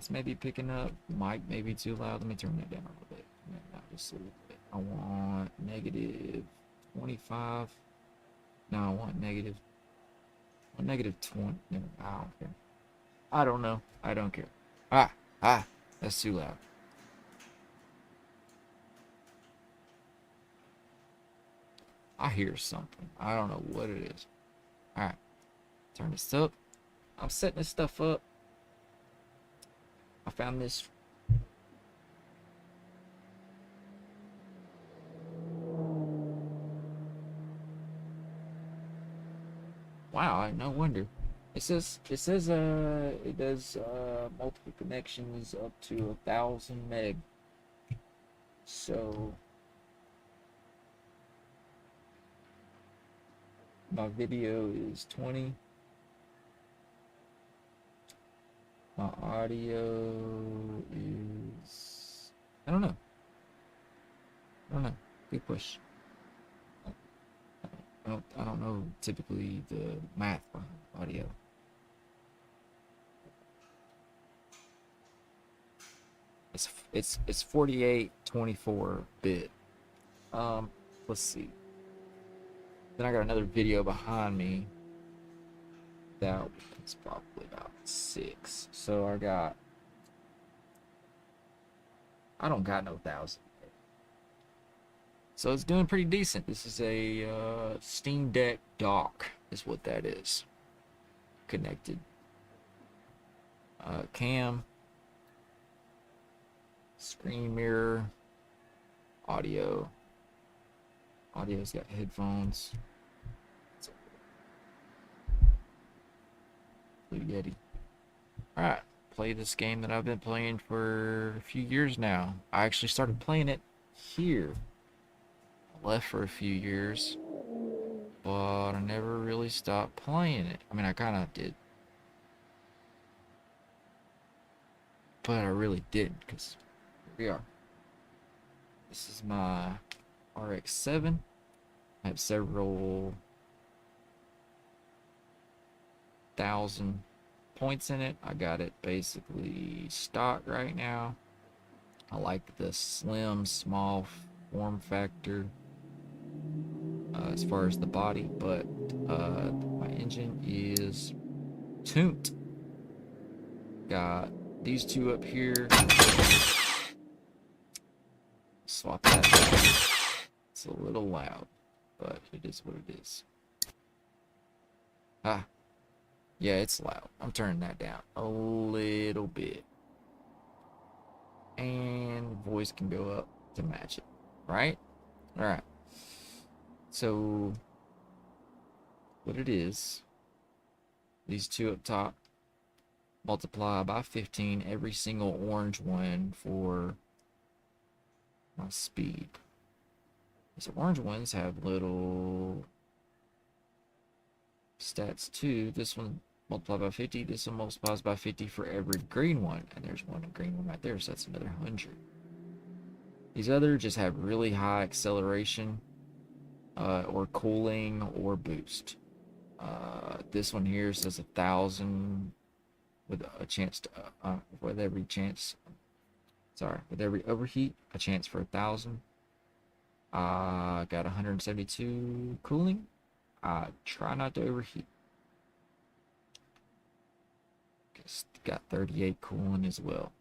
chance maybe picking up. Mic maybe too loud. Let me turn that down a little bit. Not just a little bit. I want negative 25. No, I want negative 20. No, I don't care. I don't know. I don't care. Ah, that's too loud. I hear something. I don't know what it is. Alright, turn this up. I'm setting this stuff up. I found this. Wow, no wonder. It does multiple connections up to 1,000 meg. So my video is 20. My audio is, I don't know. Good push. I don't know typically the math behind audio. It's 48 24 bit. Let's see. Then I got another video behind me that is probably about 6. So I don't got no 1,000. So it's doing pretty decent. This is a Steam Deck dock, is what that is. Connected. Cam. Screen mirror. Audio. Audio's got headphones. Blue Yeti. Alright, play this game that I've been playing for a few years now. I actually started playing it here. I left for a few years, but I never really stopped playing it. I mean, I kind of did, but I really didn't, because here we are. This is my RX-7. I have several thousand points in it. I got it basically stock right now. I like the slim, small form factor as far as the body, but my engine is tuned. Got these two up here. Swap that back. It's a little loud, but it is what it is. Yeah, it's loud. I'm turning that down a little bit. And voice can go up to match it, right? Alright. So, what it is, these two up top, multiply by 15 every single orange one for my speed. These orange ones have little stats too. This one multiply by 50. This one multiplies by 50 for every green one. And there's one green one right there, so that's another 100. These other just have really high acceleration, or cooling, or boost. This one here says 1,000 with a chance to, with every overheat, a chance for 1,000. Got 172 cooling. Try not to overheat. Got 38 cooling as well.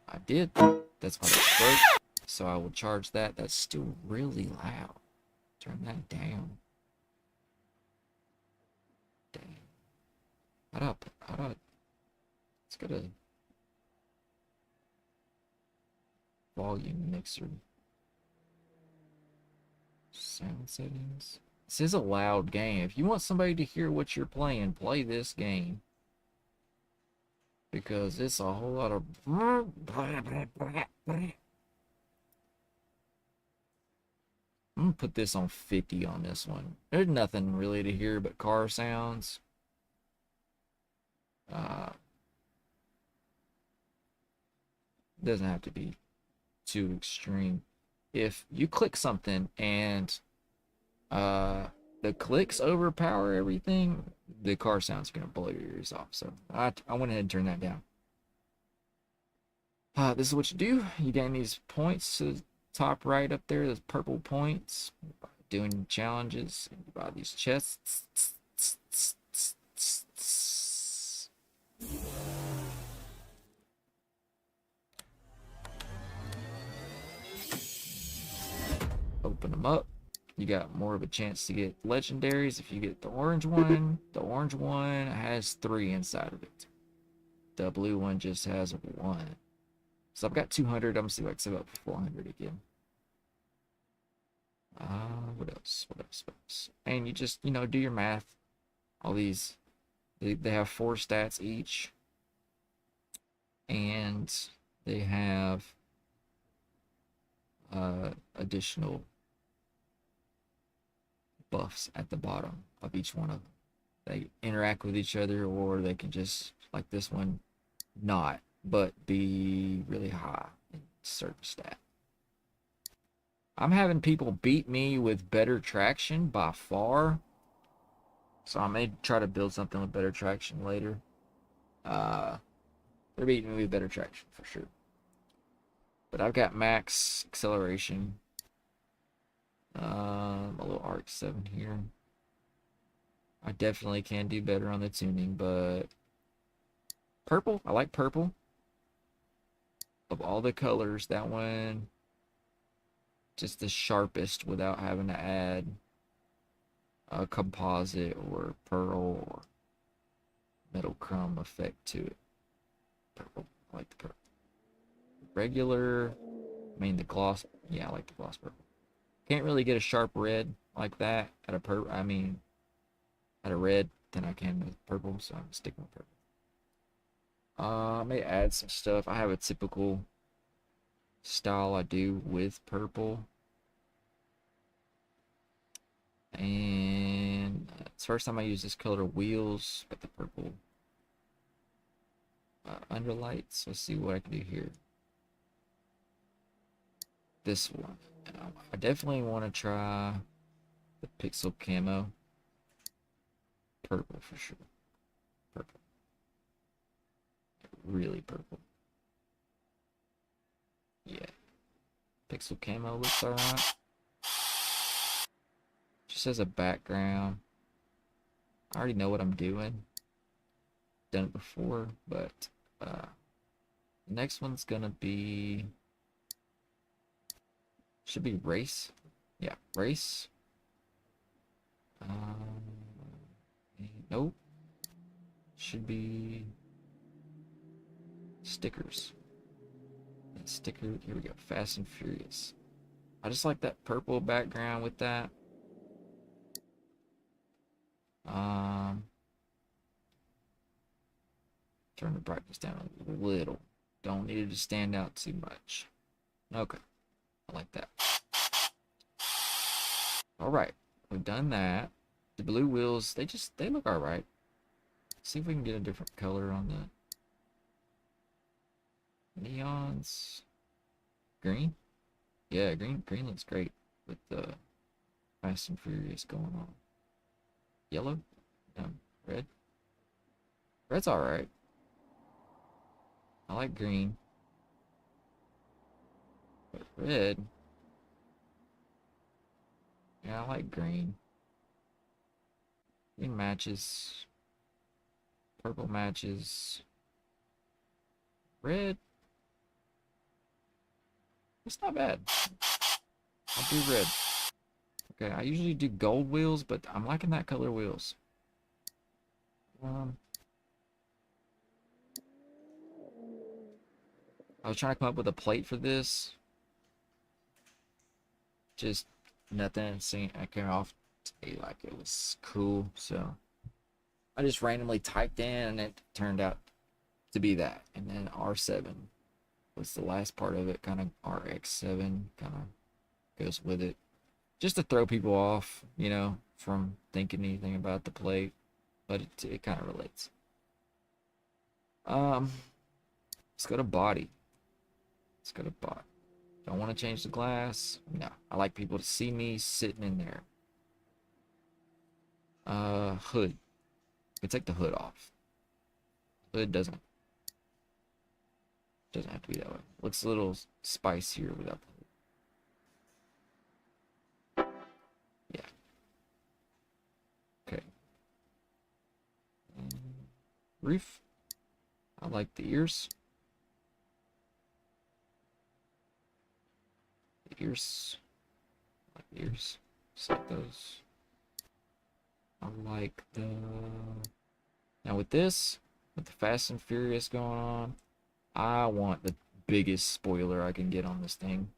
I did. That's why it broke. So I will charge that. That's still really loud. Turn that down. Dang. It's got a volume mixer. Sound settings. This is a loud game. If you want somebody to hear what you're playing, play this game. Because it's a whole lot of... I'm gonna put this on 50 on this one. There's nothing really to hear but car sounds. Doesn't have to be too extreme. If you click something and the clicks overpower everything, the car sound's gonna blow your ears off. So I went ahead and turned that down. This is what you do. You gain these points to the top right up there, those purple points. Doing challenges. You buy these chests. Open them up. You got more of a chance to get legendaries if you get the orange one. The orange one has 3 inside of it. The blue one just has 1. So I've got 200. I'm gonna see if I can save up for 400 again. What else? What else? What else? And you just, do your math. All these, they have 4 stats each. And they have additional buffs at the bottom of each one of them. They interact with each other, or they can just, like this one, not, but be really high in certain stat. I'm having people beat me with better traction by far. So I may try to build something with better traction later. They're beating me with better traction for sure. But I've got max acceleration. A little arc 7 here. I definitely can do better on the tuning, but purple, I like purple. Of all the colors, that one just the sharpest without having to add a composite or pearl or metal chrome effect to it. Purple, I like the purple. Regular, the gloss, yeah, I like the gloss purple. Can't really get a sharp red like that at a red than I can with purple, so I'm sticking with purple. I may add some stuff. I have a typical style I do with purple. And it's the first time I use this color wheels, but the purple underlights. Let's see what I can do here. This one. I definitely want to try the pixel camo. Purple for sure. Purple. Really purple. Yeah. Pixel camo looks alright. Just as a background. I already know what I'm doing. Done it before, but the next one's gonna be should be race. Yeah, race. Nope. Should be stickers. Sticker. Here we go. Fast and Furious. I just like that purple background with that. Turn the brightness down a little. Don't need it to stand out too much. Okay. I like that. Alright. We've done that. The blue wheels, they look alright. See if we can get a different color on the neons. Green? Yeah, green looks great with the Fast and Furious going on. Yellow? No. Red? Red's alright. I like green. But red... Yeah, I like green. Green matches. Purple matches. Red. It's not bad. I'll do red. Okay, I usually do gold wheels, but I'm liking that color wheels. I was trying to come up with a plate for this. Just nothing. I came off today like it was cool, so I just randomly typed in and it turned out to be that. And then R7 was the last part of it, kind of RX7 kind of goes with it. Just to throw people off, from thinking anything about the plate, but it kind of relates. Let's go to body. Don't want to change the glass. No, I like people to see me sitting in there. Hood. I can take the hood off. Hood doesn't. Doesn't have to be that way. Looks a little spicier without the. Yeah. Okay. Roof. I like the ears. The ears. I like the ears. Select those. I like the. Now with this, with the Fast and Furious going on, I want the biggest spoiler I can get on this thing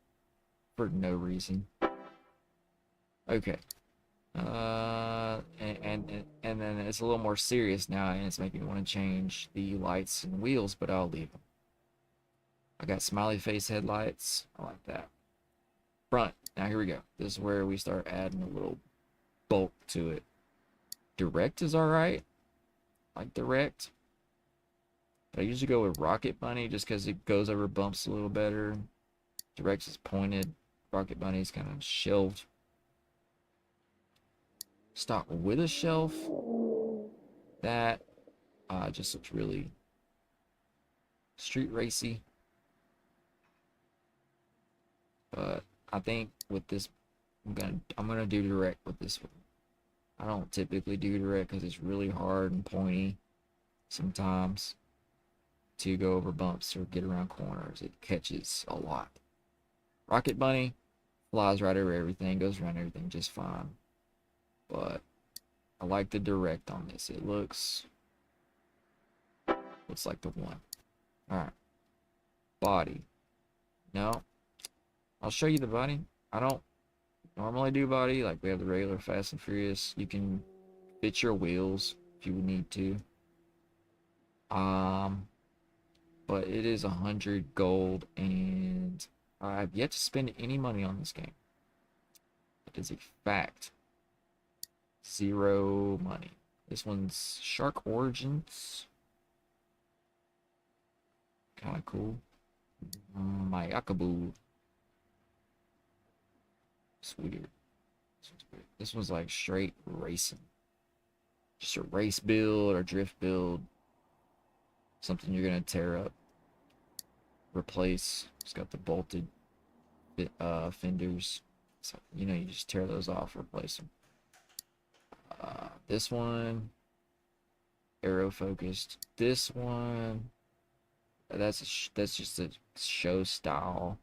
for no reason. Okay. And then it's a little more serious now, and it's making me want to change the lights and wheels, but I'll leave them. I got smiley face headlights. I like that. Front. Now here we go. This is where we start adding a little bulk to it. Direct is alright. Like direct. But I usually go with Rocket Bunny just because it goes over bumps a little better. Direct is pointed. Rocket Bunny is kind of shelved. Stock with a shelf. That just looks really street racy. But I think with this, I'm gonna do direct with this one. I don't typically do direct because it's really hard and pointy sometimes to go over bumps or get around corners. It catches a lot. Rocket Bunny flies right over everything, goes around everything just fine. But I like the direct on this. It looks like the one. Alright. Body. No. I'll show you the body. I don't normally do body. Like we have the regular Fast and Furious. You can fit your wheels if you would need to. But it is 100 gold, and I've yet to spend any money on this game. It is a fact. 0 money. This one's Shark Origins. Kind of cool. Mayakabu. It's weird. This one's like straight racing. Just a race build or drift build. Something you're gonna tear up. Replace. It's got the bolted fenders. So, you know, you just tear those off, replace them. This one, arrow focused. This one, that's just a show style.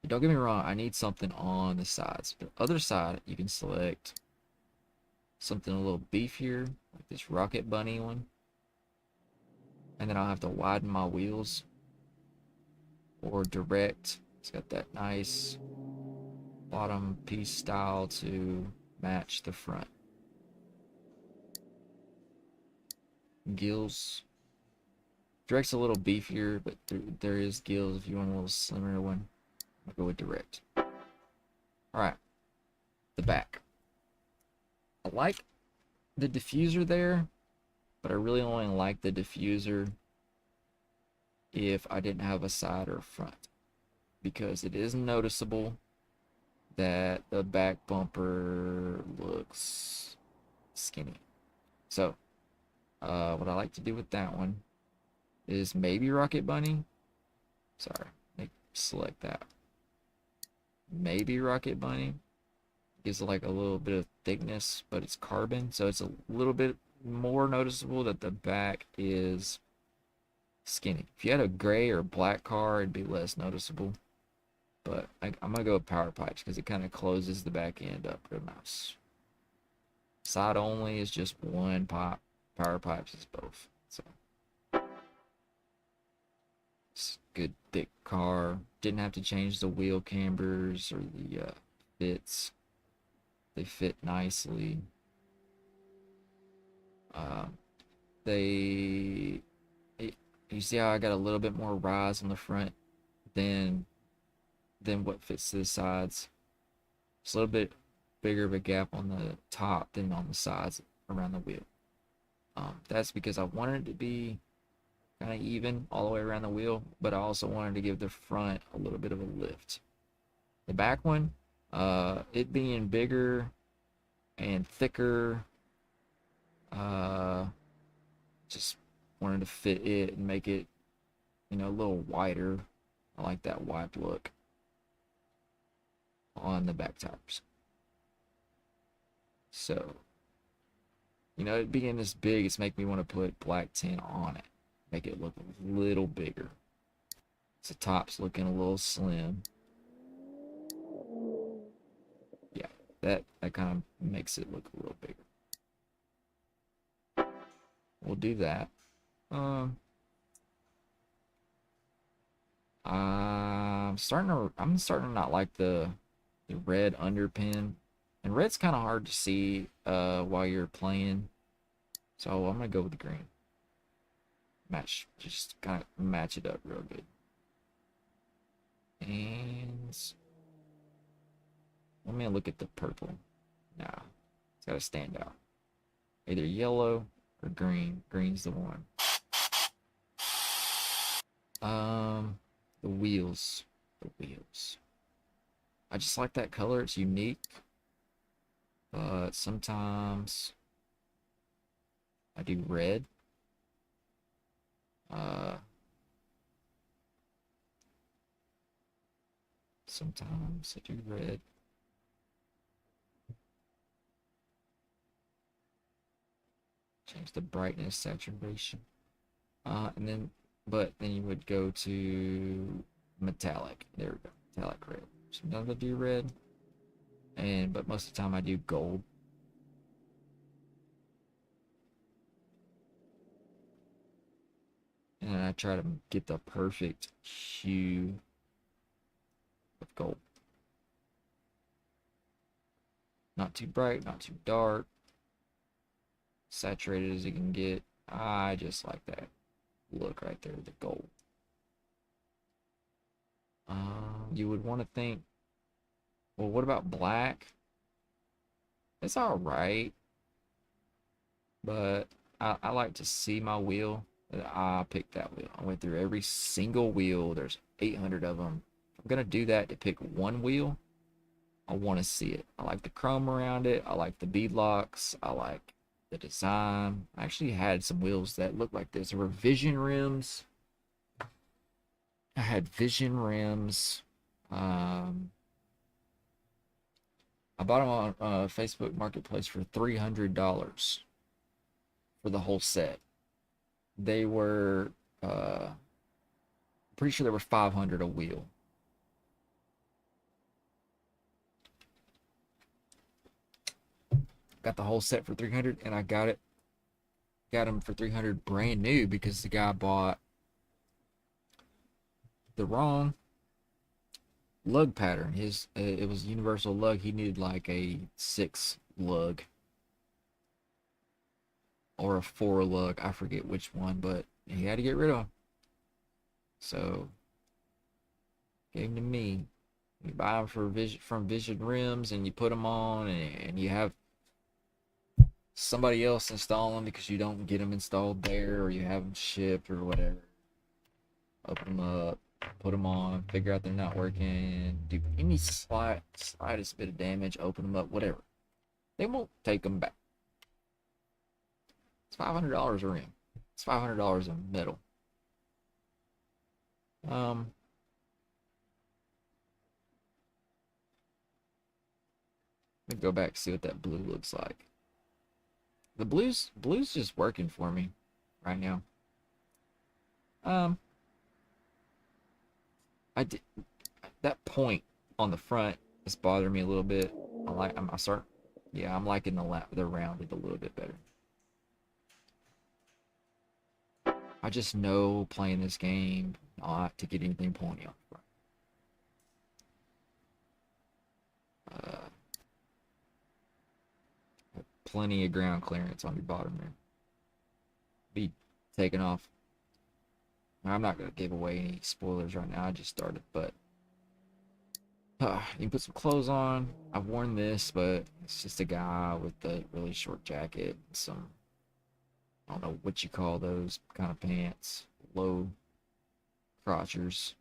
Don't get me wrong, I need something on the sides. The other side, you can select something a little beefier, like this Rocket Bunny one. And then I'll have to widen my wheels. Or direct. It's got that nice bottom piece style to match the front. Gills. Direct's a little beefier, but there is gills if you want a little slimmer one. I'll go with direct. Alright. The back. I like the diffuser there, but I really only like the diffuser if I didn't have a side or a front, because it is noticeable that the back bumper looks skinny. So what I like to do with that one is maybe Rocket Bunny. Sorry, select that. Maybe Rocket Bunny. Gives it like a little bit of thickness, but it's carbon, so it's a little bit more noticeable that the back is skinny. If you had a gray or black car, it'd be less noticeable. But I'm gonna go with power pipes because it kind of closes the back end up real nice. Side only is just one pipe. Power pipes is both. So it's a good thick car. Didn't have to change the wheel cambers or the fits. They fit nicely. You see how I got a little bit more rise on the front than what fits to the sides. It's a little bit bigger of a gap on the top than on the sides around the wheel. That's because I wanted it to be kind of even all the way around the wheel, but I also wanted to give the front a little bit of a lift. The back one, it being bigger and thicker, just wanted to fit it and make it, you know, a little wider. I like that wide look on the back tires. So, you know, it being this big, it's making me want to put black tint on it, make it look a little bigger. The top's looking a little slim. Yeah, that kind of makes it look a little bigger. We'll do that. I'm starting to not like the red underpin, and red's kind of hard to see while you're playing, so I'm gonna go with the green. Just kind of match it up real good. And let me look at the purple. Nah, it's gotta stand out. Either yellow or green. Green's the one. The wheels. The wheels. I just like that color. It's unique. But sometimes I do red. Sometimes I do red. Change the brightness, saturation. But then you would go to metallic. There we go. Metallic red. Sometimes I do red. But most of the time I do gold. And I try to get the perfect hue of gold. Not too bright, not too dark. Saturated as it can get. I just like that look right there, the gold. You would want to think, well, what about black? It's all right, but I like to see my wheel. I picked that wheel. I went through every single wheel. There's 800 of them. I'm gonna do that to pick one wheel. I want to see it. I like the chrome around it. I like the bead locks. I like the design. I actually had some wheels that looked like this. There were Vision rims. I had Vision rims. I bought them on Facebook Marketplace for $300 for the whole set. They were pretty sure they were 500 a wheel. Got the whole set for 300, and I got them for 300 brand new because the guy bought the wrong lug pattern. It was universal lug. He needed like a 6 lug or a 4 lug. I forget which one, but he had to get rid of them. So gave them to me. You buy them from Vision rims, and you put them on, and you have somebody else install them because you don't get them installed there, or you have them shipped or whatever. Open them up, put them on, figure out they're not working, do any slightest bit of damage, open them up, whatever. They won't take them back. It's $500 a rim. It's $500 of metal. Let me go back and see what that blue looks like. The blue's just working for me right now. I did that point on the front is bothering me a little bit. I'm liking the rounded a little bit better. I just know playing this game not to get anything pointy on the front. Plenty of ground clearance on your bottom there. Be taken off. I'm not gonna give away any spoilers right now. I just started, but you can put some clothes on. I've worn this, but it's just a guy with a really short jacket, some, I don't know what you call those kind of pants, low crotchers,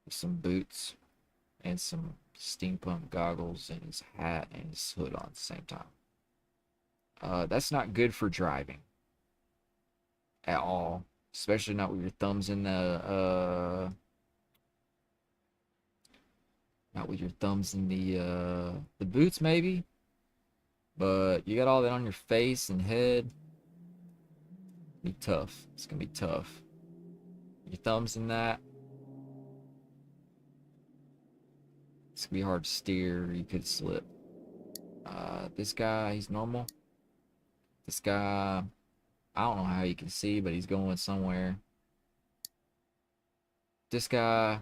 with some boots and some steampunk goggles and his hat and his hood on at the same time. That's not good for driving. at all, especially not with your thumbs in the boots maybe, but you got all that on your face and head. Be tough. It's gonna be tough. Your thumbs in that. It's gonna be hard to steer. You could slip. This guy, he's normal. This guy, I don't know how you can see, but he's going somewhere. This guy,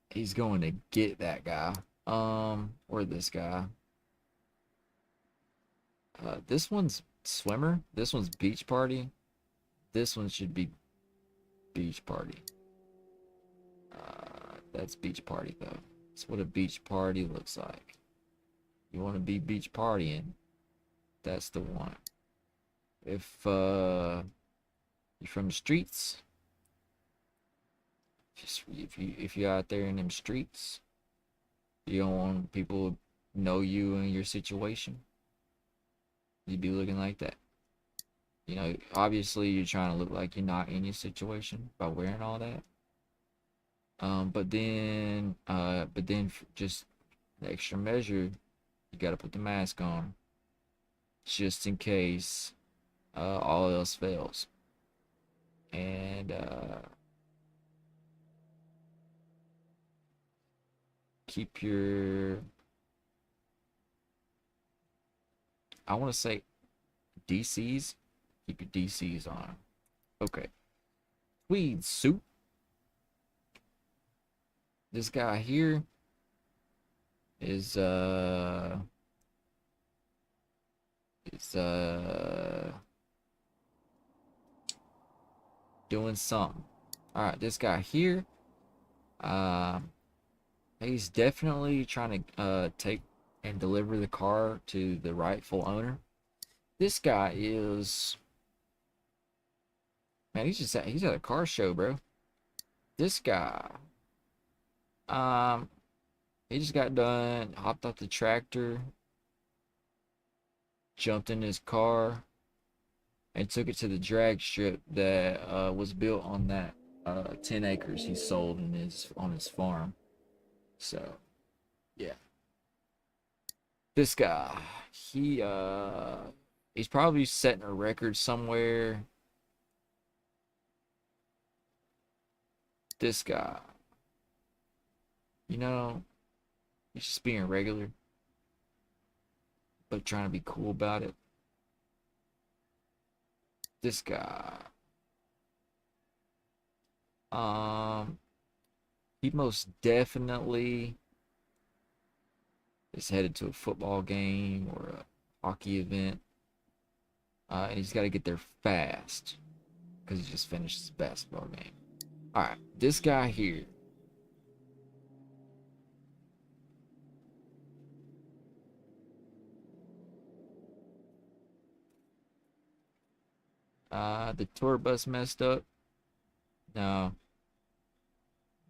he's going to get that guy. Or this guy. This one's swimmer. This one's beach party. This one should be beach party. That's beach party though. That's what a beach party looks like. You want to be beach partying, that's the one. If you're from the streets, if you're out there in them streets, you don't want people to know you and your situation. You'd be looking like that. You know, obviously you're trying to look like you're not in your situation by wearing all that. But then just the extra measure, you gotta put the mask on, just in case all else fails. And keep your, I want to say DCs. Keep your DCs on. Okay. Tweed suit. This guy here is doing something. All right, this guy here, he's definitely trying to take and deliver the car to the rightful owner. This guy is, man, he's at a car show, bro. This guy, he just got done, hopped off the tractor, jumped in his car, and took it to the drag strip that was built on that 10 acres he sold on his farm. So, yeah. This guy, he's probably setting a record somewhere. This guy, you know, he's just being regular, but trying to be cool about it. This guy, he most definitely is headed to a football game or a hockey event, and he's got to get there fast because he just finished his basketball game. All right, this guy here. The tour bus messed up. No,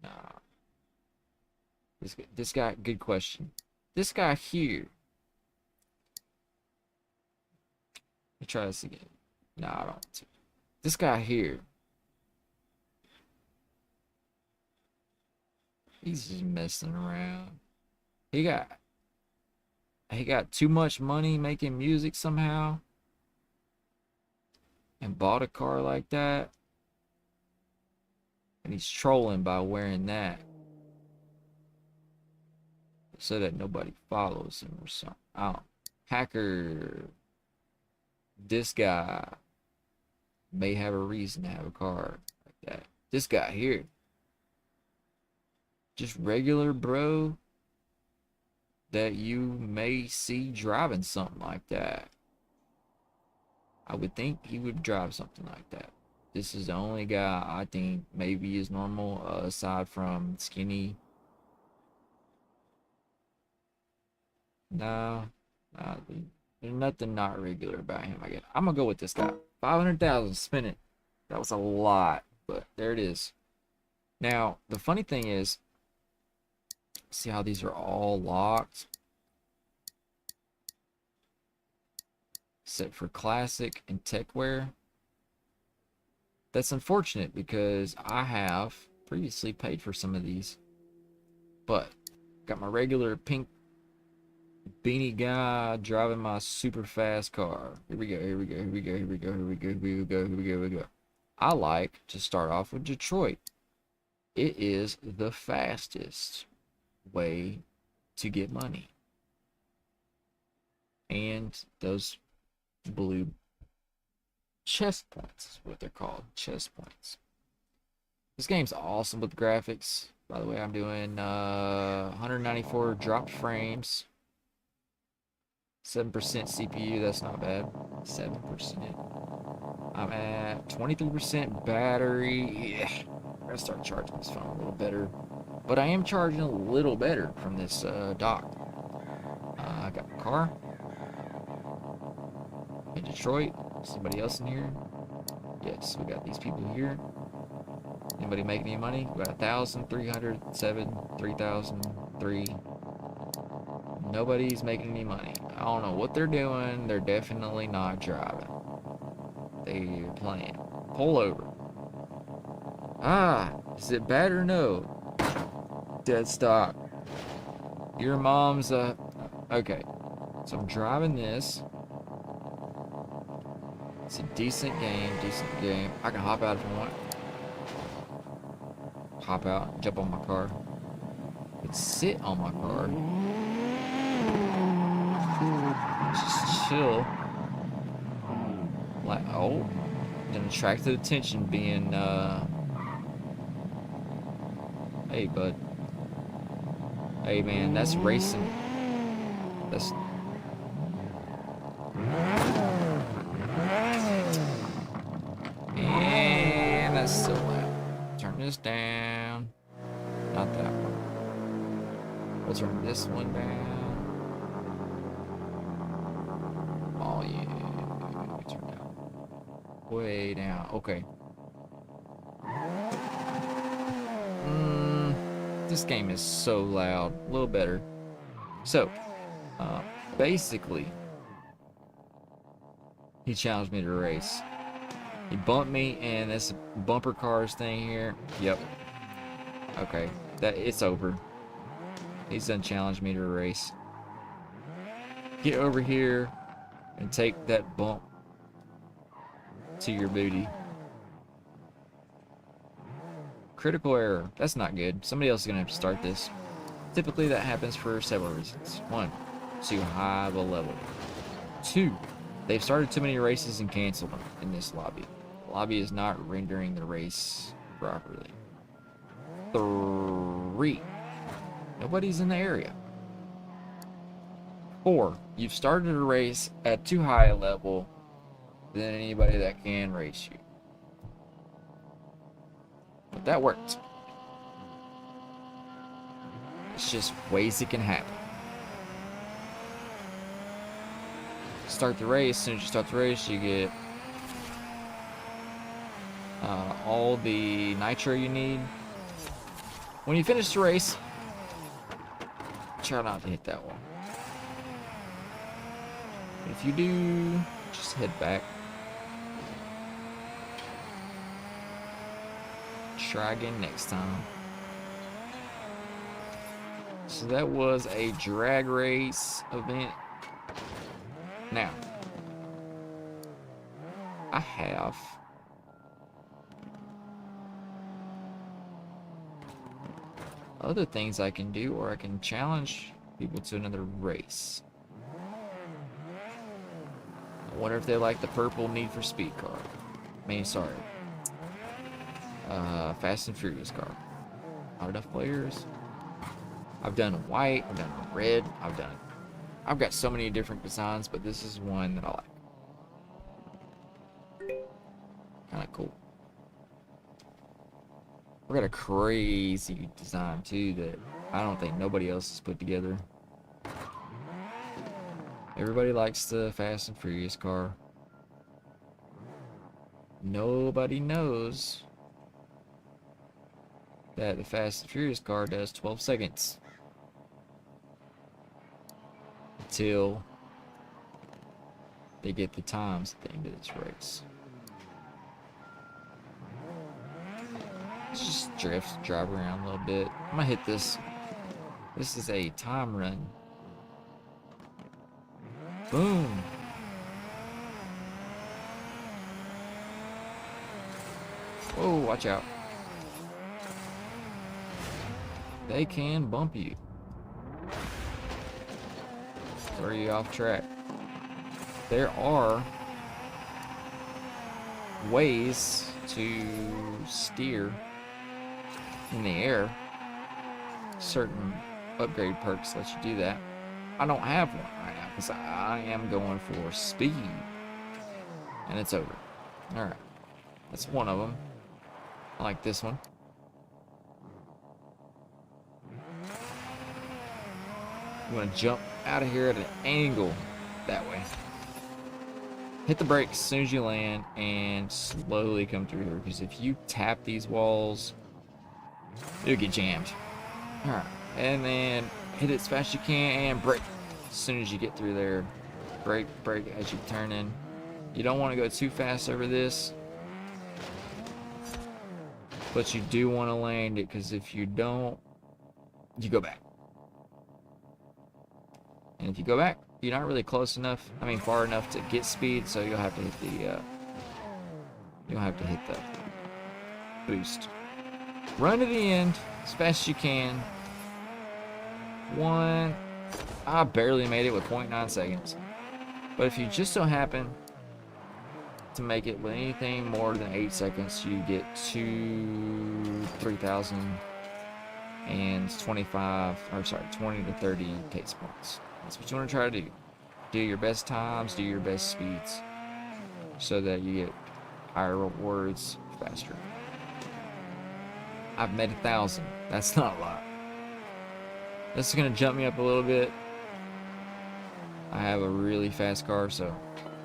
no. This guy. Good question. This guy here. Let me try this again. No, I don't. This guy here. He's just messing around. He got too much money making music somehow and bought a car like that. And he's trolling by wearing that so that nobody follows him or something. Oh, hacker. This guy may have a reason to have a car like that. This guy here. Just regular bro that you may see driving something like that. I would think he would drive something like that. This is the only guy I think maybe is normal, aside from Skinny. No, there's nothing not regular about him. I guess I'm gonna go with this guy. 500,000, spin it. That was a lot, but there it is. Now the funny thing is, see how these are all locked, except for classic and tech wear. That's unfortunate because I have previously paid for some of these. But got my regular pink beanie guy driving my super fast car. Here we go, here we go, here we go, here we go, here we go, here we go, here we go, here we go. I like to start off with Detroit. It is the fastest way to get money. And those blue chest points is what they're called, chest points. This game's awesome with graphics. By the way, I'm doing 194 dropped frames. 7% CPU, that's not bad. 7%. I'm at 23% battery. Yeah, I'm gonna start charging this phone a little better. But I am charging a little better from this dock. I got my car. In Detroit. Somebody else in here? Yes, we got these people here. Anybody making any money? We got 1,307, 3,003. Nobody's making any money. I don't know what they're doing. They're definitely not driving. They're playing. Pull over. Ah, is it bad or no? Dead stop. Your mom's okay. So I'm driving this. It's a decent game, I can hop out if I want. Hop out, jump on my car. Could sit on my car. Just chill. Like, oh, then attracted attention being, hey, bud. Hey, man, that's racing. That's... And that's so loud. Turn this down. Not that one. We'll turn this one down. Oh, yeah. Turn down. Way down. Okay. This game is so loud. A little better. So, basically, he challenged me to race. He bumped me, and this bumper cars thing here. Yep. Okay, it's over. He's done challenged me to a race. Get over here and take that bump to your booty. Critical error. That's not good. Somebody else is gonna have to start this. Typically, that happens for several reasons. 1, too high of a level. 2, they've started too many races and canceled them in this lobby. The lobby is not rendering the race properly. 3, nobody's in the area. 4, you've started a race at too high a level than anybody that can race you. But that worked. It's just ways it can happen. Start the race. As soon as you start the race, you get all the nitro you need. When you finish the race, try not to hit that one. If you do, just head back. Try again next time. So that was a drag race event. Now, I have other things I can do, or I can challenge people to another race. I wonder if they like the purple Need for Speed car. I mean, sorry. Fast and Furious car. Not enough players. I've done white, I've done red, I've got so many different designs, but this is one that I like. Kinda cool. We got a crazy design too that I don't think nobody else has put together. Everybody likes the Fast and Furious car. Nobody knows that the Fast and Furious car does 12 seconds. Until they get the times at the end of this race. just drive around a little bit. I'm gonna hit this. This is a time run. Boom. Whoa, watch out. They can bump you. Throw you off track. There are ways to steer in the air. Certain upgrade perks let you do that. I don't have one right now because I am going for speed. And it's over. Alright. That's one of them. I like this one. I'm going to jump out of here at an angle that way. Hit the brakes as soon as you land and slowly come through here, because if you tap these walls, you'll get jammed. Alright, and then hit it as fast as you can and brake as soon as you get through there. Brake as you turn in. You don't want to go too fast over this, but you do want to land it, because if you don't, you go back. And if you go back, you're not really close enough, far enough to get speed, so you'll have to hit the boost. Run to the end as fast as you can. I barely made it with 0.9 seconds. But if you just so happen to make it with anything more than 8 seconds, you get 20 to 30 case points. That's what you want to try to do. Do your best times, do your best speeds, so that you get higher rewards faster. I've made 1,000. That's not a lot. This is going to jump me up a little bit. I have a really fast car, so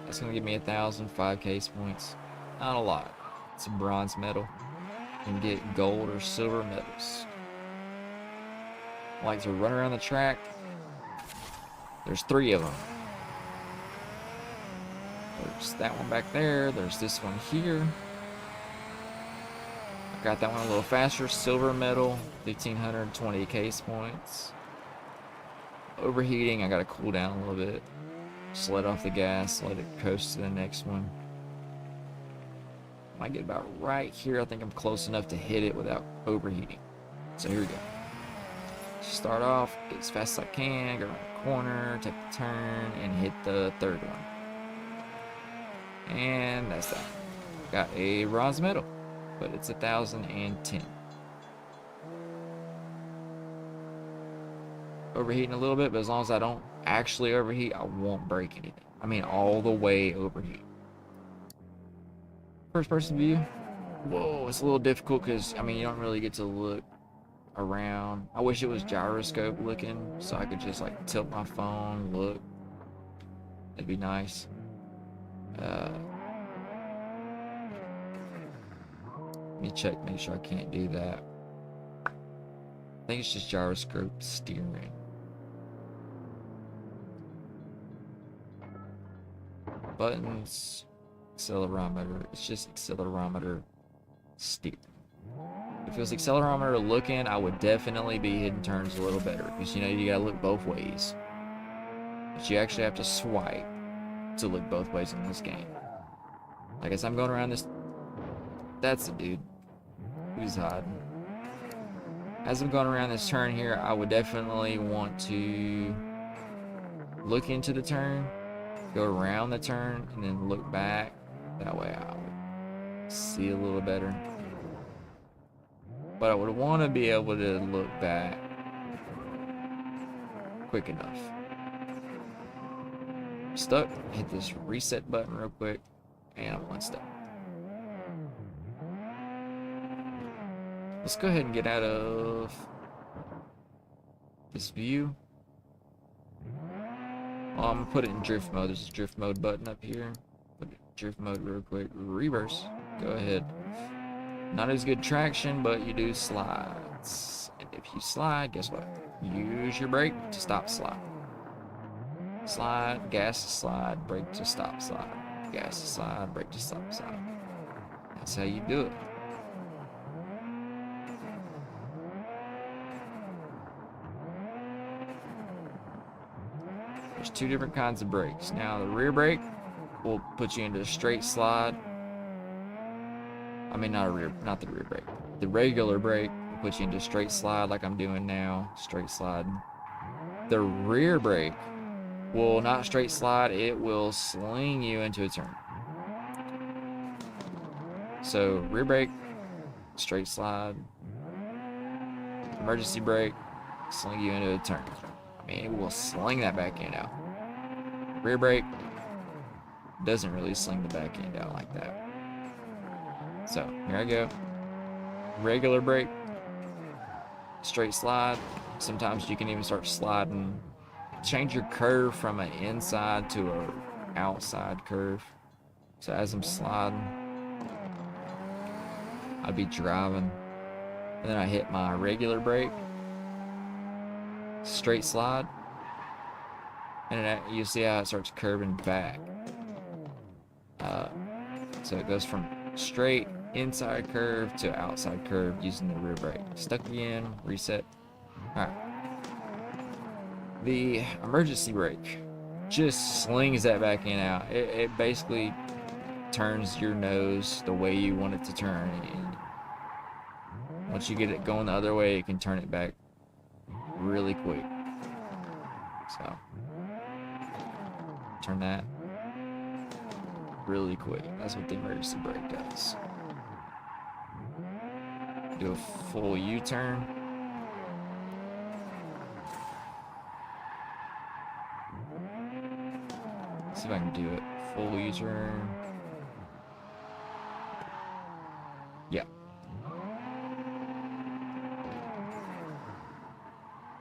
it's going to give me 1,005 case points. Not a lot. It's a bronze medal. You can get gold or silver medals. I like to run around the track. There's 3 of them. There's that one back there. There's this one here. I got that one a little faster. Silver medal, 1,520 case points. Overheating, I gotta cool down a little bit. Just let off the gas, let it coast to the next one. Might get about right here. I think I'm close enough to hit it without overheating. So here we go. Start off, get as fast as I can, go around the corner, take the turn, and hit the 3rd one. And that's that. Got a bronze medal, but it's 1,010. Overheating a little bit, but as long as I don't actually overheat, I won't break anything. All the way overheat. First person view. Whoa, it's a little difficult because, you don't really get to look around. I wish it was gyroscope looking, so I could just tilt my phone, look. It'd be nice. Let me check, make sure I can't do that. I think it's just gyroscope steering. Buttons, accelerometer. It's just accelerometer steering. If it was accelerometer looking, I would definitely be hitting turns a little better, because you gotta look both ways. But you actually have to swipe to look both ways in this game. Like as I'm going around this, that's the dude who's hiding. As I'm going around this turn here, I would definitely want to look into the turn, go around the turn, and then look back. That way I would see a little better. But I would want to be able to look back quick enough. Stuck, hit this reset button real quick, and I'm unstuck. Let's go ahead and get out of this view. Well, I'm gonna put it in drift mode. There's a drift mode button up here. Put it in drift mode real quick. Reverse. Go ahead. Not as good traction, but you do slides. And if you slide, guess what? Use your brake to stop slide. Slide, gas to slide, brake to stop slide. Gas to slide, brake to stop slide. That's how you do it. There's two different kinds of brakes. Now the rear brake will put you into a straight slide. I mean, not the rear brake. The regular brake will put you into a straight slide like I'm doing now, straight slide. The rear brake will not straight slide, it will sling you into a turn. So rear brake, straight slide. Emergency brake, sling you into a turn. I mean, it will sling that back end out. Rear brake doesn't really sling the back end out like that. So here I go. Regular brake, straight slide. Sometimes you can even start sliding. Change your curve from an inside to an outside curve. So as I'm sliding, I'd be driving, and then I hit my regular brake, straight slide, and you see how it starts curving back. So it goes from straight inside curve to outside curve using the rear brake. Stuck again, reset. All right. The emergency brake just slings that back end out. It basically turns your nose the way you want it to turn. And once you get it going the other way, it can turn it back really quick. So turn that really quick. That's what the emergency brake does. Do a full U-turn. See if I can do it. Full U-turn. Yeah.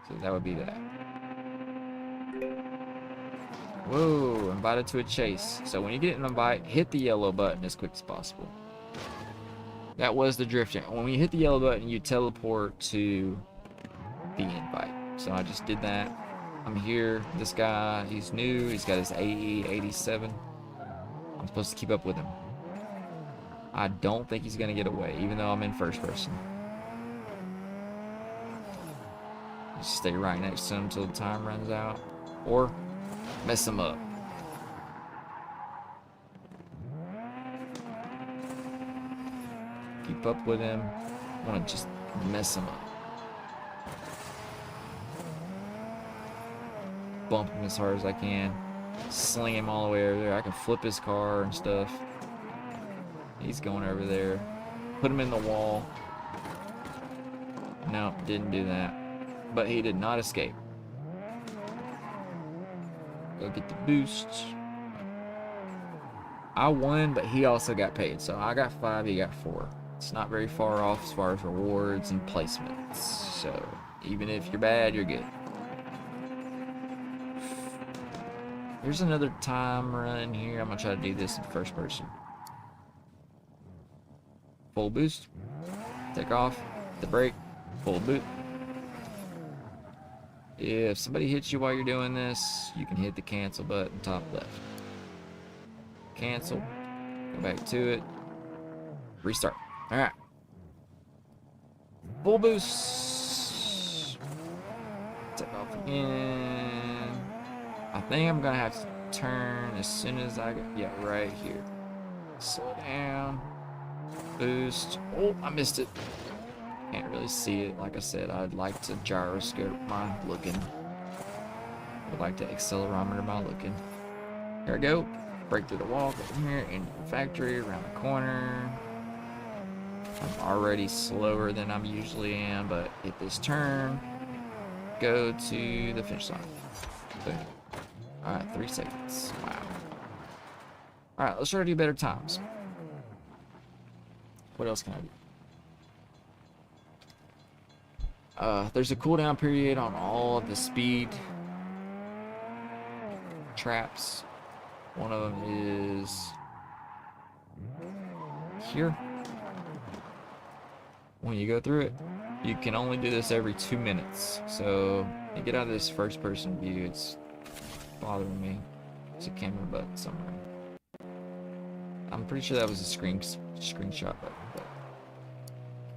So that would be that. Whoa, invited to a chase. So when you get an invite, hit the yellow button as quick as possible. That was the drifting. When you hit the yellow button, you teleport to the invite. So I just did that. I'm here. This guy, he's new. He's got his AE 87. I'm supposed to keep up with him. I don't think he's going to get away, even though I'm in first person. Just stay right next to him until the time runs out. Or mess him up. Keep up with him. I want to just mess him up. Bump him as hard as I can. Sling him all the way over there. I can flip his car and stuff. He's going over there. Put him in the wall. No, didn't do that. But he did not escape. Go get the boost. I won, but he also got paid. So I got 5, he got 4. It's not very far off as far as rewards and placements. So even if you're bad, you're good. Here's another time run here. I'm gonna try to do this in first person. Full boost. Take off. The brake. Full boot. If somebody hits you while you're doing this, you can hit the cancel button top left. Cancel. Go back to it. Restart. Alright. Full boost. Take off again. I think I'm gonna have to turn as soon as I get, yeah, right here. Slow down. Boost. Oh, I missed it. Can't really see it. Like I said, I'd like to gyroscope my looking. I'd like to accelerometer my looking. Here I go. Break through the wall, go from here, into the factory, around the corner. I'm already slower than I'm usually am, but hit this turn. Go to the finish line. Boom. Alright, 3 seconds. Wow. Alright, let's try to do better times. What else can I do? There's a cooldown period on all of the speed traps. One of them is here. When you go through it, you can only do this every 2 minutes. So you get out of this first person view, it's bothering me. There's a camera button somewhere. I'm pretty sure that was a screenshot button. But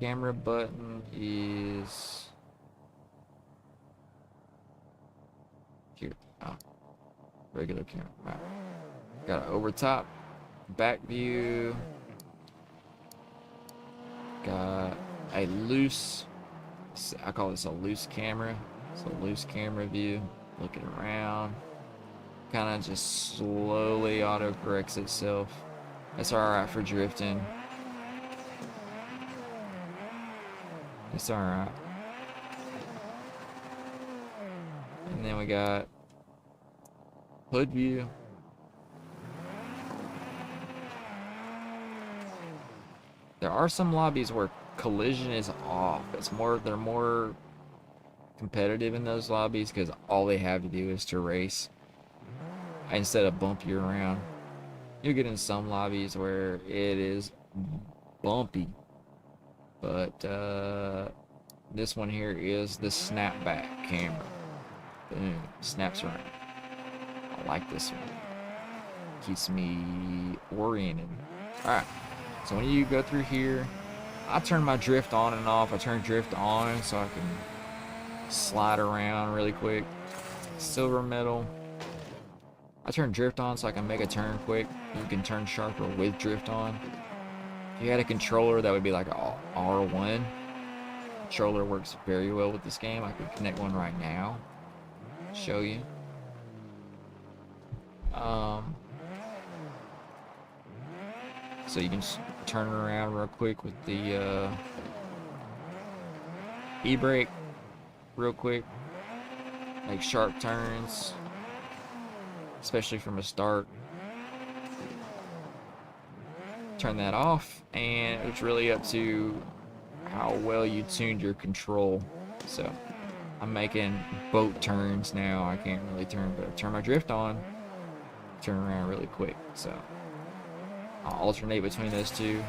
camera button is here. Oh. Regular camera. Right. Got an over top, back view. Got a loose, I call this a loose camera. It's a loose camera view. Looking around. Kind of just slowly auto corrects itself. That's alright for drifting. It's alright. And then we got hood view. There are some lobbies where collision is off. They're more competitive in those lobbies because all they have to do is to race instead of bump you around. You'll get in some lobbies where it is bumpy, but this one here is the snapback camera. Boom, snaps around. I like this one. Keeps me oriented. Alright, so when you go through here, I turn my drift on and off. I turn drift on so I can slide around really quick. Silver medal. I turn drift on so I can make a turn quick. You can turn sharper with drift on. If you had a controller, that would be like a R1. Controller works very well with this game. I could connect one right now. Show you. So you can just turn it around real quick with the e-brake real quick. Make sharp turns, especially from a start. Turn that off, and it's really up to how well you tuned your control. So I'm making boat turns now. I can't really turn, but I turn my drift on, turn around really quick. So I'll alternate between those two.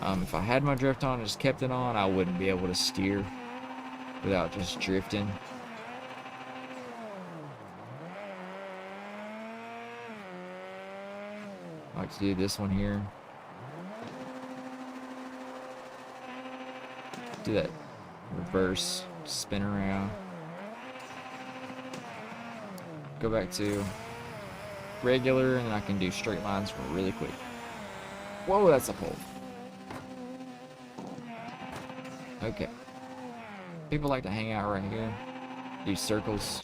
If I had my drift on and just kept it on, I wouldn't be able to steer without just drifting. I like to do this one here. Do that reverse spin around. Go back to regular, and then I can do straight lines for really quick. Whoa, that's a pole. Okay. People like to hang out right here. Do circles.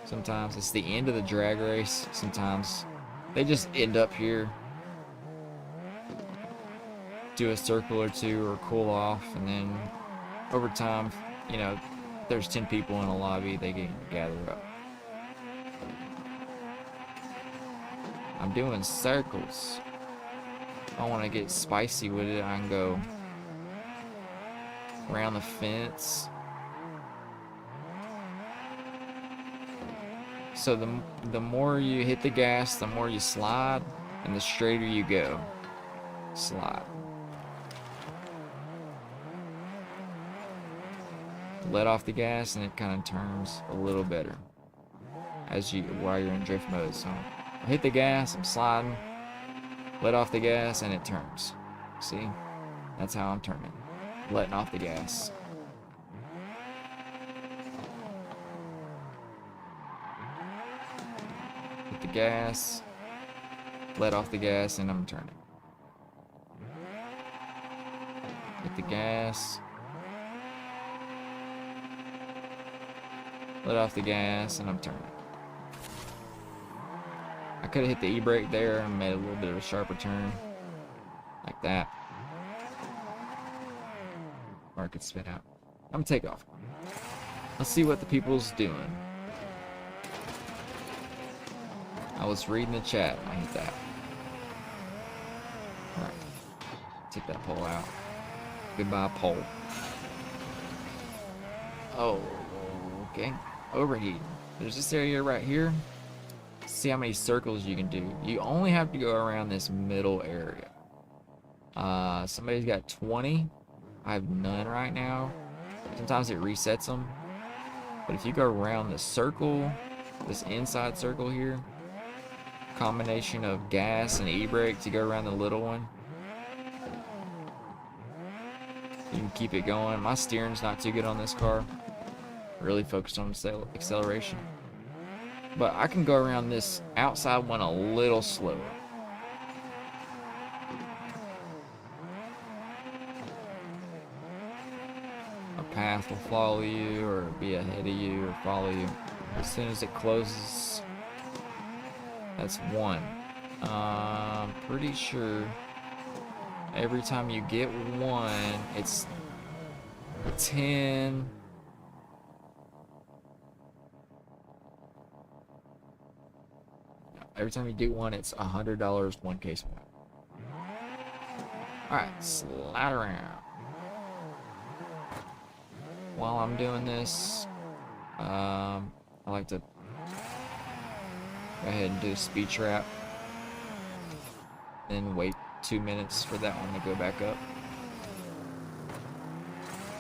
Sometimes it's the end of the drag race. Sometimes they just end up here. Do a circle or two or cool off, and then over time, you know, there's 10 people in a lobby, they can gather up. I'm doing circles. If I want to get spicy with it, I can go around the fence. So the more you hit the gas, the more you slide, and the straighter you go. Slide. Let off the gas, and it kind of turns a little better while you're in drift mode. So I hit the gas, I'm sliding, let off the gas, and it turns. See? That's how I'm turning. Letting off the gas. Hit the gas, let off the gas, and I'm turning. Hit the gas, let off the gas, and I'm turning. I could have hit the e-brake there and made a little bit of a sharper turn. Like that. Or I could spin out. I'm gonna take off. Let's see what the people's doing. I was reading the chat. I hit that. Alright. Take that pole out. Goodbye, pole. Oh, okay. Overheat. There's this area right here. See how many circles you can do. You only have to go around this middle area. Somebody's got 20. I have none right now. Sometimes it resets them. But if you go around the circle, this inside circle here, combination of gas and e-brake to go around the little one, you can keep it going. My steering's not too good on this car. really focused on acceleration. But I can go around this outside one a little slower. A path will follow you or be ahead of you or follow you. As soon as it closes, that's one. Pretty sure every time you get one, it's 10. Every time you do one, it's $100, one case point. Alright, slide around. While I'm doing this, I like to go ahead and do a speed trap. Then wait 2 minutes for that one to go back up.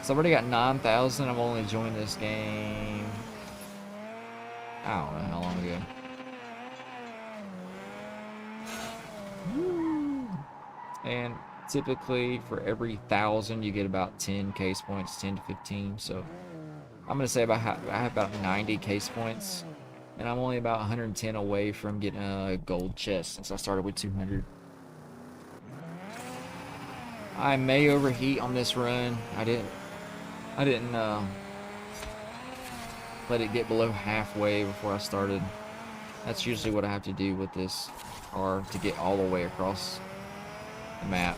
So I've already got 9,000. I've only joined this game, I don't know how long ago. And typically for every 1,000 you get about 10 case points, 10 to 15. So I'm gonna say I have about 90 case points, and I'm only about 110 away from getting a gold chest since I started with 200. I may overheat on this run. I didn't let it get below halfway before I started. That's usually what I have to do with this car to get all the way across the map.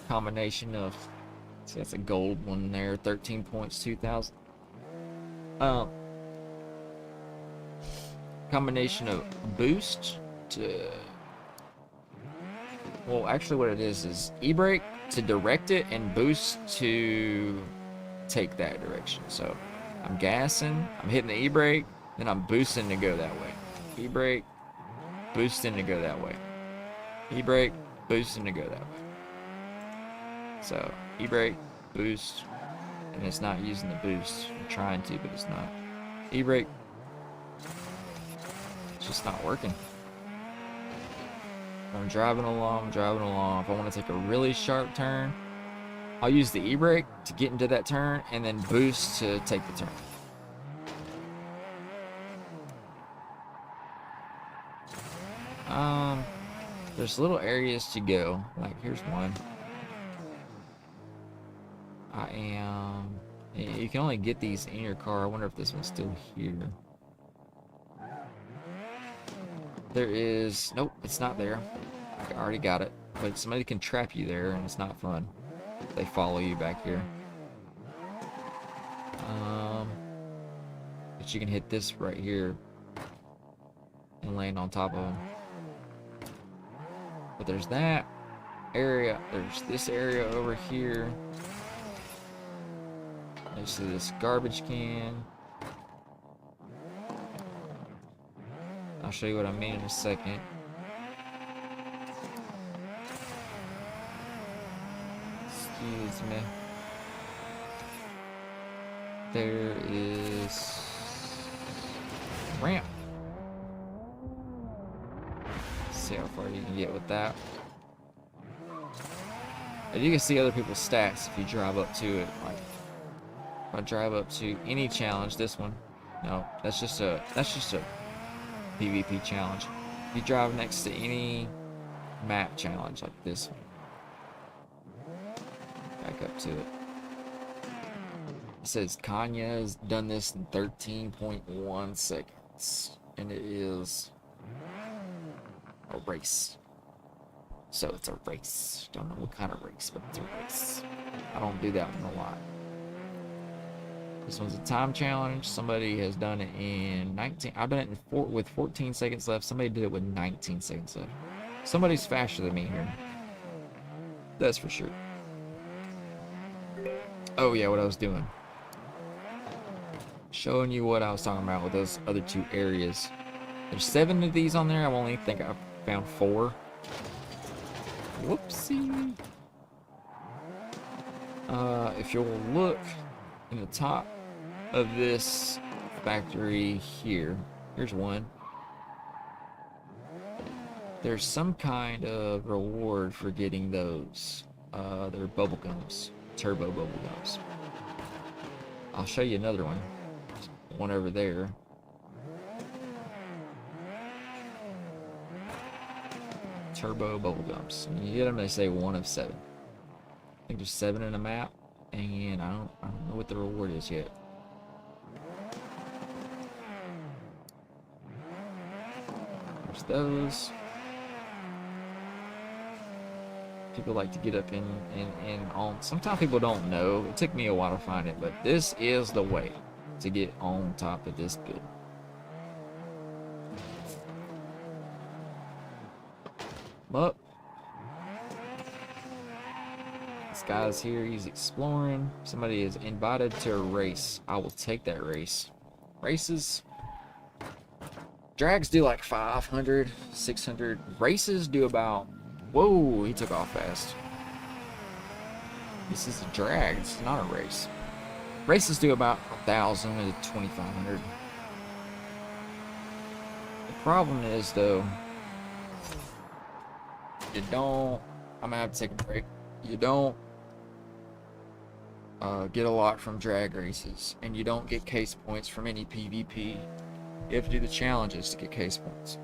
Combination of, see, that's a gold one there, 13 points, 2,000. Combination of boost to, well, actually what it is e-brake to direct it and boost to take that direction. So I'm gassing, I'm hitting the e-brake, then I'm boosting to go that way. E-brake, boosting to go that way. E-brake, boosting to go that way. So e-brake, boost, and it's not using the boost. I'm trying to, but it's not. E-brake, it's just not working. I'm driving along. If I want to take a really sharp turn, I'll use the e-brake to get into that turn and then boost to take the turn. There's little areas to go. Like here's one. You can only get these in your car. I wonder if this one's still here. There is, nope, it's not there. I already got it. But somebody can trap you there and it's not fun. They follow you back here. But you can hit this right here and land on top of them. But there's that area. There's this area over here. Next to this garbage can. I'll show you what I mean in a second. Excuse me. There is ramp. See how far you can get with that. And you can see other people's stats if you drive up to it. Like if I drive up to any challenge, this one, no, that's just a PvP challenge. If you drive next to any map challenge like this one, back up to it. It says Kanya has done this in 13.1 seconds, and it is a race. So it's a race. Don't know what kind of race, but it's a race. I don't do that one a lot. This one's a time challenge. Somebody has done it in 19. I've done it in with 14 seconds left. Somebody did it with 19 seconds left. Somebody's faster than me here. That's for sure. Oh yeah, what I was doing. Showing you what I was talking about with those other two areas. There's 7 of these on there. I only think I've found 4. Whoopsie. If you'll look in the top of this factory here, here's one. There's some kind of reward for getting those. They're bubble gums, turbo bubble gums. I'll show you another one. One over there. Turbo bubble jumps. When you get them, they say 1 of 7. I think there's 7 in a map, and I don't know what the reward is yet. There's those. People like to get up in on. Sometimes people don't know. It took me a while to find it, but this is the way to get on top of this building. Up. This guy's here. He's exploring. Somebody is invited to a race. I will take that race. Races. Drags do like 500, 600. Races do about. Whoa, he took off fast. This is a drag. It's not a race. Races do about 1,000 to 2,500. The problem is, though, you don't. I'm gonna have to take a break. You don't get a lot from drag races, and you don't get case points from any PvP. You have to do the challenges to get case points.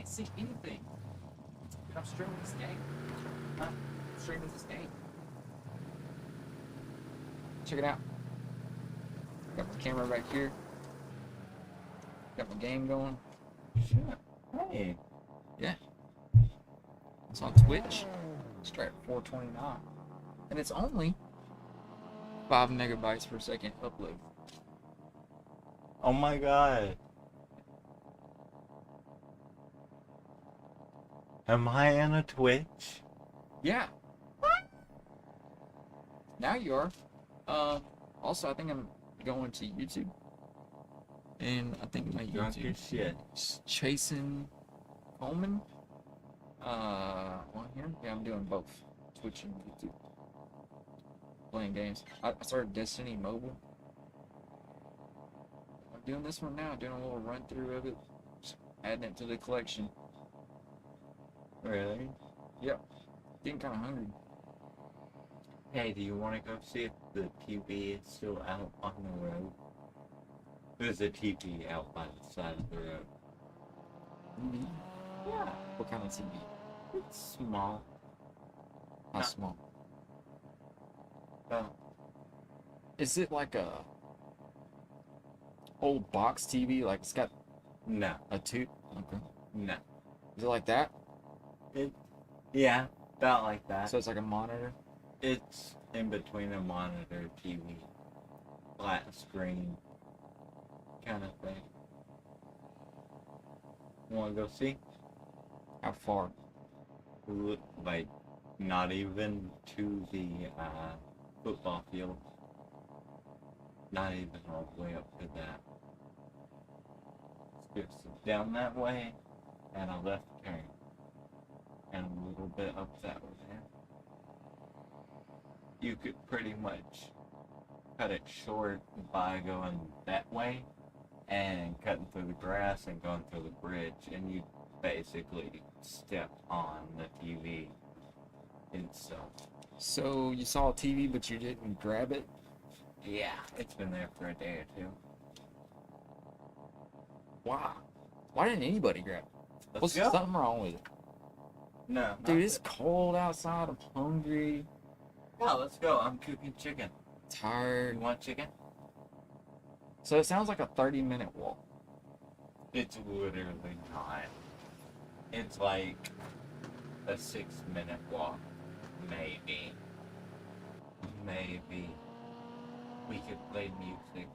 See anything. I'm streaming this game. I'm streaming this game. Check it out. Got the camera right here. Got my game going. Shit. Hey. Yeah. It's on Twitch. Straight 429. And it's only 5 megabytes per second upload. Oh my god. Am I in a Twitch? Yeah. Now you are. Also, I think I'm going to YouTube. And I think my Drunk YouTube as shit. is Chasing Coleman. On here? Yeah, I'm doing both. Twitch and YouTube. Playing games. I started Destiny Mobile. I'm doing this one now, doing a little run through of it. Just adding it to the collection. Really? Getting kind of hungry. Hey, do you want to go see if the TV is still out on the road? There's a TV out by the side of the road. Yeah. What kind of TV? It's small. How Not- small? Oh, Is it like a old box TV? Like it's got no, a tube? Okay. no. Is it like that? Yeah, about like that. So it's like a monitor? It's in between a monitor, TV, flat screen, kind of thing. Want to go see? How far? Like, not even to the football field. Not even all the way up to that. It's just down that way, and a left turn. And a little bit up that way. You could pretty much cut it short by going that way and cutting through the grass and going through the bridge, and you basically step on the TV itself. So you saw a TV but you didn't grab it? Yeah, it's been there for a day or two. Wow. Why didn't anybody grab it? Let's What's go. something wrong with it? No, Dude, it's cold outside. I'm hungry, no. Let's go. I'm cooking chicken. You tired. want chicken? So it sounds like a 30-minute walk. It's literally not. It's like a 6-minute walk, maybe. Maybe we could play music.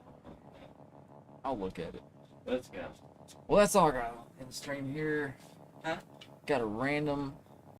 I'll look at it. Let's go. Well, that's all I got in the stream here. Huh? Got a random